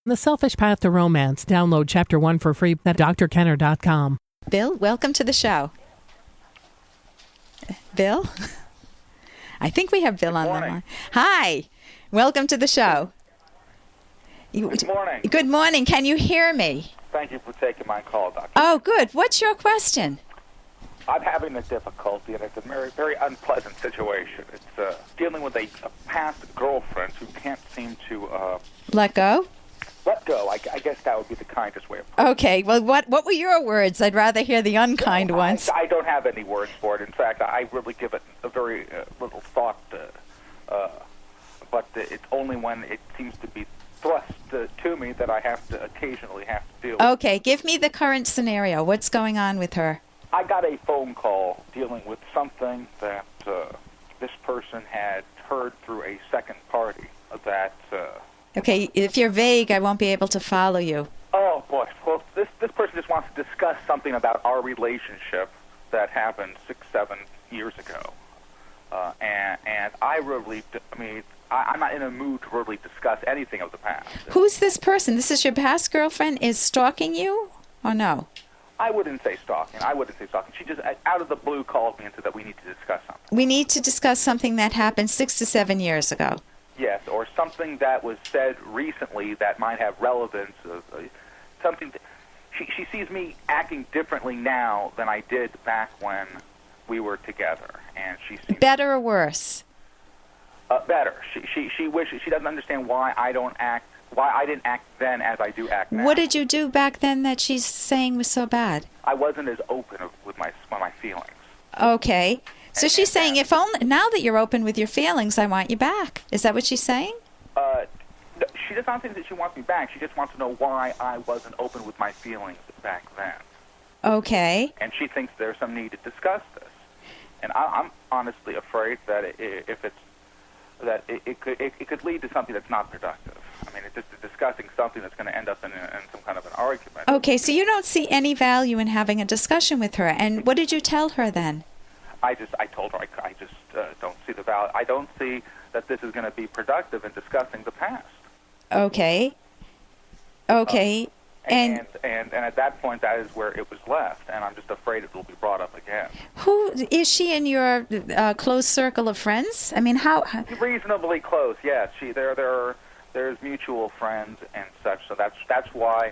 The Selfish Path to Romance. Download Chapter 1 for free at drkenner.com. Bill, welcome to the show. Bill? I think we have Bill on the line. Hi. Welcome to the show. Good morning. Good morning. Can you hear me? Thank you for taking my call, Doctor. Oh, good. What's your question? I'm having a difficulty, and it's a very, very unpleasant situation. It's dealing with a past girlfriend who can't seem to Let go? let go. I guess that would be the kindest way of putting it. Okay. Well, what were your words? I'd rather hear the unkind ones. I don't have any words for it. In fact, I really give it a very little thought, but it's only when it seems to be thrust to me that I occasionally have to deal with. Okay. Give me the current scenario. What's going on with her? I got a phone call dealing with something that this person had heard through a second party that... Okay. If you're vague, I won't be able to follow you. Oh, boy. Well, this person just wants to discuss something about our relationship that happened 6-7 years ago. And I really... I'm not in a mood to really discuss anything of the past. Who's this person? This is your past girlfriend is stalking you or no? I wouldn't say stalking. She just, out of the blue, called me and said that we need to discuss something. We need to discuss something that happened 6 to 7 years ago. Yes, or something that was said recently that might have relevance. Something. She sees me acting differently now than I did back when we were together, and she seems Better or worse? Better. She wishes she doesn't understand why I didn't act then as I do act now. What did you do back then that she's saying was so bad? I wasn't as open with my feelings. Okay. So she's saying, if only now that you're open with your feelings, I want you back. Is that what she's saying? No, she does not think that she wants me back. She just wants to know why I wasn't open with my feelings back then. Okay. And she thinks there's some need to discuss this. And I'm honestly afraid that it could lead to something that's not productive. I mean, it's just discussing something that's going to end up in some kind of an argument. Okay, so you don't see any value in having a discussion with her. And what did you tell her then? I told her I just don't see the value. I don't see that this is going to be productive in discussing the past. Okay. Okay. And at that point, that is where it was left, and I'm just afraid it will be brought up again. Who is she in your close circle of friends? I mean, how? Reasonably close, yes. There's mutual friends and such, so that's why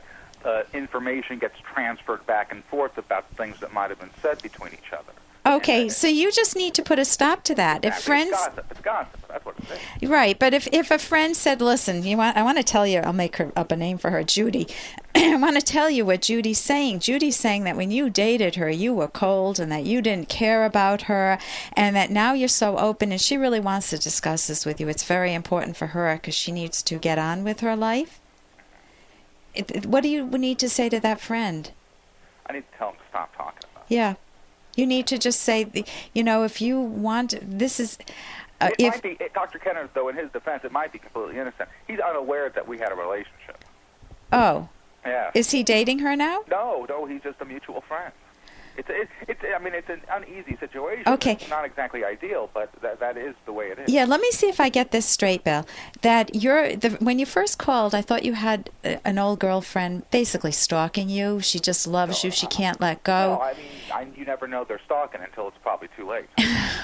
information gets transferred back and forth about things that might have been said between each other. Okay, so you just need to put a stop to that. If friends, it's gossip. That's what it is. Right, but if a friend said, "Listen, I want to tell you," I'll make up a name for her, Judy. I want to tell you what Judy's saying. Judy's saying that when you dated her, you were cold and that you didn't care about her, and that now you're so open, and she really wants to discuss this with you. It's very important for her because she needs to get on with her life. What do you need to say to that friend? I need to tell him to stop talking about it. Yeah. You need to just say, if you want, this is... It might be, Dr. Kenner, though, in his defense, it might be completely innocent. He's unaware that we had a relationship. Oh. Yeah. Is he dating her now? No, he's just a mutual friend. It's an uneasy situation. Okay. It's not exactly ideal, but that is the way it is. Yeah, let me see if I get this straight, Bill. That when you first called, I thought you had an old girlfriend basically stalking you. She just loves you. She can't let go. No, you never know they're stalking until it's probably too late.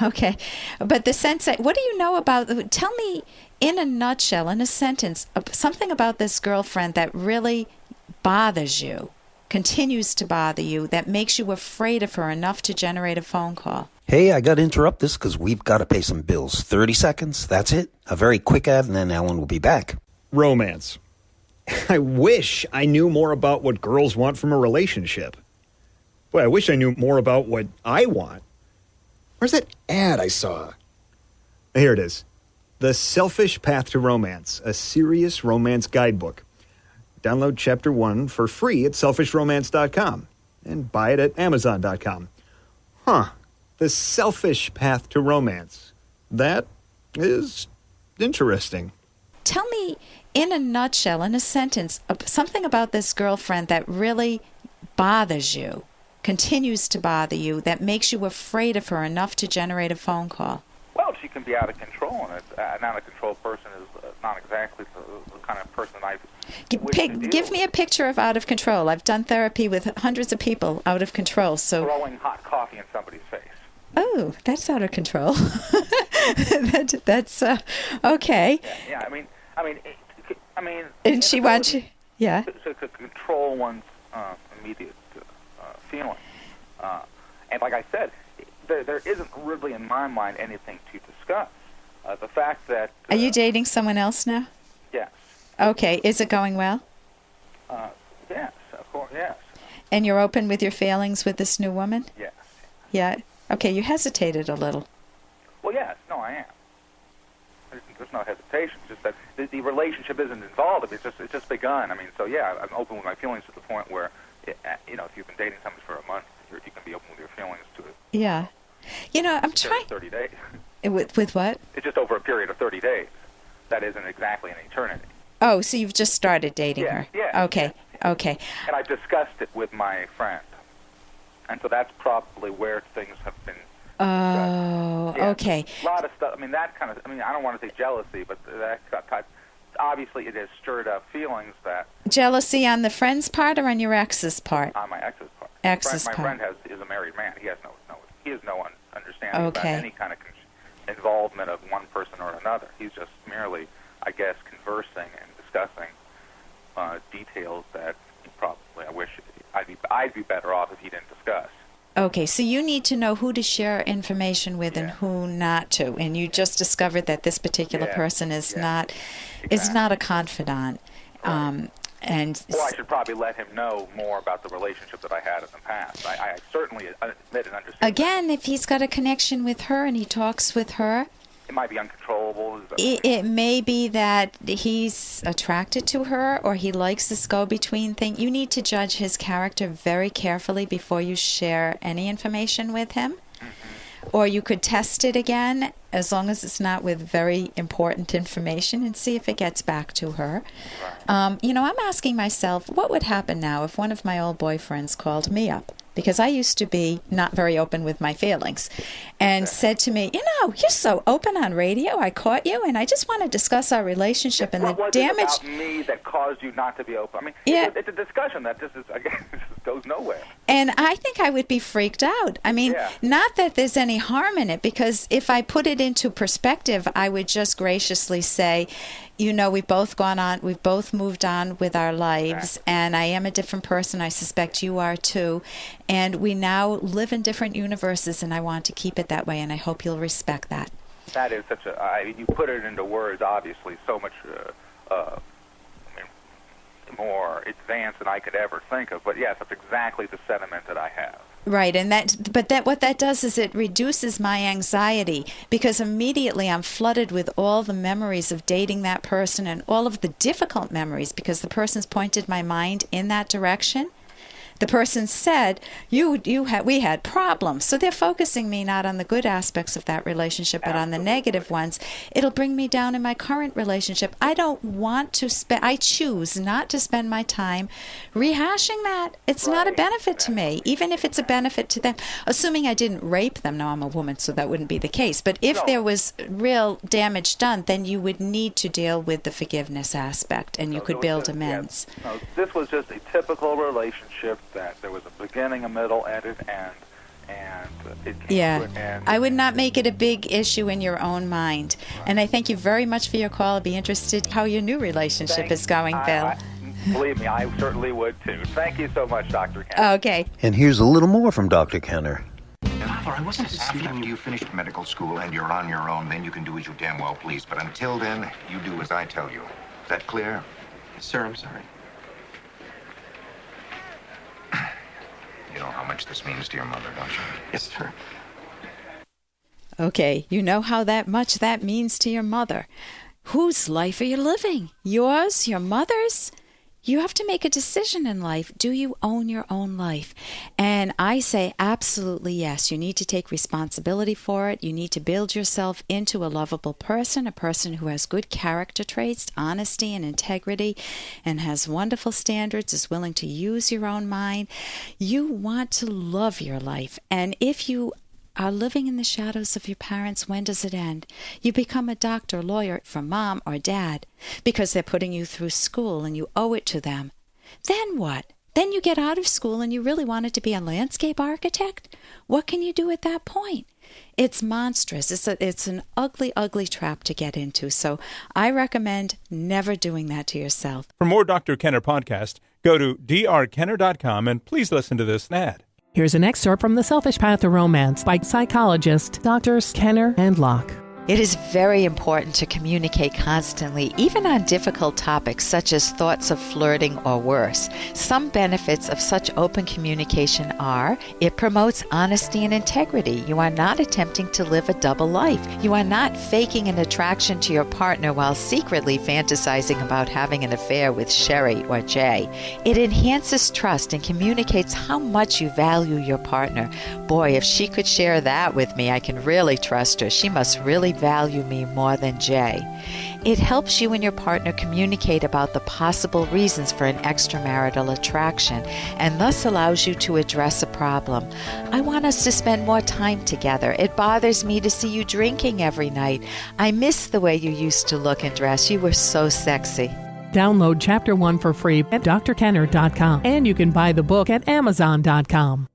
Okay. But the sense that, what do you know about, tell me in a nutshell, in a sentence, something about this girlfriend that really bothers you. Continues to bother you, that makes you afraid of her enough to generate a phone call. Hey, I got to interrupt this because we've got to pay some bills. 30 seconds, that's it. A very quick ad, and then Alan will be back. Romance. I wish I knew more about what girls want from a relationship. Boy, I wish I knew more about what I want. Where's that ad I saw? Here it is. The Selfish Path to Romance, a serious romance guidebook. Download Chapter 1 for free at selfishromance.com and buy it at amazon.com. The Selfish Path to Romance. That is interesting. Tell me, in a nutshell, in a sentence, something about this girlfriend that really bothers you, continues to bother you, that makes you afraid of her enough to generate a phone call. Well, she can be out of control, and an out-of-control person is not exactly the kind of person I wish to deal Give me a picture of out of control. I've done therapy with hundreds of people out of control. So throwing hot coffee in somebody's face. Oh, that's out of control. That's okay. Yeah. I mean. And she wants you. Yeah. To control one's immediate feelings, and like I said, there isn't really, in my mind, anything to discuss. The fact that Are you dating someone else now? Yes. Okay. Is it going well? Yes, of course, yes. And you're open with your feelings with this new woman? Yes. Yeah. Okay. You hesitated a little. Well, yes. No, I am. There's no hesitation. It's just that the relationship isn't involved. It's just begun. I mean, so yeah, I'm open with my feelings to the point where, if you've been dating somebody for a month, you can be open with your feelings to it. Yeah. I'm trying. 30 days. With what? It's just over a period of 30 days. That isn't exactly an eternity. Oh, so you've just started dating her? Yeah. Okay. Yeah. Okay. And I've discussed it with my friend, and so that's probably where things have been. Oh, yeah, okay. A lot of stuff. I mean, that kind of. I mean, I don't want to say jealousy, but that type. Obviously, it has stirred up feelings that. Jealousy on the friend's part or on your ex's part? On my ex's part. My Part. friend is a married man. He has no understanding about Okay. any kind of involvement of one person or another. He's just merely, I guess, conversing and discussing details that probably I wish I'd be better off if he didn't discuss. Okay, so you need to know who to share information with and who not to, and you just discovered that this particular person is not a confidant. Right. And well, I should probably let him know more about the relationship that I had in the past. I certainly admit and understand. Again, if he's got a connection with her and he talks with her, it might be uncontrollable. It may be that he's attracted to her or he likes this go-between thing. You need to judge his character very carefully before you share any information with him. Mm-hmm. Or you could test it again, as long as it's not with very important information, and see if it gets back to her. Right. I'm asking myself, what would happen now if one of my old boyfriends called me up? Because I used to be not very open with my feelings, and said to me, you're so open on radio. I caught you, and I just want to discuss our relationship and the damage. What was it about me that caused you not to be open? I mean, it's a discussion that just goes nowhere. And I think I would be freaked out. I mean, not that there's any harm in it, because if I put it into perspective, I would just graciously say, we've both moved on with our lives, and I am a different person. I suspect you are too. And we now live in different universes, and I want to keep it that way, and I hope you'll respect that. That is you put it into words, obviously, so much more advanced than I could ever think of. But yes, that's exactly the sentiment that I have. Right, and what that does is it reduces my anxiety, because immediately I'm flooded with all the memories of dating that person and all of the difficult memories, because the person's pointed my mind in that direction. The person said, we had problems. So they're focusing me not on the good aspects of that relationship, but on the negative ones. It'll bring me down in my current relationship. I don't want to I choose not to spend my time rehashing that. It's not a benefit to me, even if it's a benefit to them. Assuming I didn't rape them. Now, I'm a woman, so that wouldn't be the case. But if there was real damage done, then you would need to deal with the forgiveness aspect, and you could build amends. No, this was just a typical relationship that there was a beginning, a middle, and it came to an end. I would not make it a big issue in your own mind. Right. And I thank you very much for your call. I'd be interested how your new relationship is going, Bill. Believe me, I certainly would too. Thank you so much, Dr. Kenner. Okay. And here's a little more from Dr. Kenner. I wasn't after you finished medical school and you're on your own, then you can do as you damn well please. But until then, you do as I tell you. Is that clear? Yes, sir, I'm sorry. You know how much this means to your mother, don't you? Yes, sir. Okay, you know how much that means to your mother. Whose life are you living? Yours? Your mother's? You have to make a decision in life. Do you own your own life? And I say absolutely yes. You need to take responsibility for it. You need to build yourself into a lovable person, a person who has good character traits, honesty and integrity, and has wonderful standards, is willing to use your own mind. You want to love your life. And if you are living in the shadows of your parents. When does it end? You become a doctor, lawyer for mom or dad because they're putting you through school and you owe it to them. Then what? Then you get out of school and you really wanted to be a landscape architect? What can you do at that point? It's monstrous. It's an ugly, ugly trap to get into. So I recommend never doing that to yourself. For more Dr. Kenner podcast, go to drkenner.com and please listen to this ad. Here's an excerpt from The Selfish Path to Romance by psychologists Drs. Kenner and Locke. It is very important to communicate constantly, even on difficult topics such as thoughts of flirting or worse. Some benefits of such open communication are it promotes honesty and integrity. You are not attempting to live a double life. You are not faking an attraction to your partner while secretly fantasizing about having an affair with Sherry or Jay. It enhances trust and communicates how much you value your partner. Boy, if she could share that with me, I can really trust her. She must really value me more than Jay. It helps you and your partner communicate about the possible reasons for an extramarital attraction and thus allows you to address a problem. I want us to spend more time together. It bothers me to see you drinking every night. I miss the way you used to look and dress. You were so sexy. Download Chapter 1 for free at drkenner.com, and you can buy the book at amazon.com.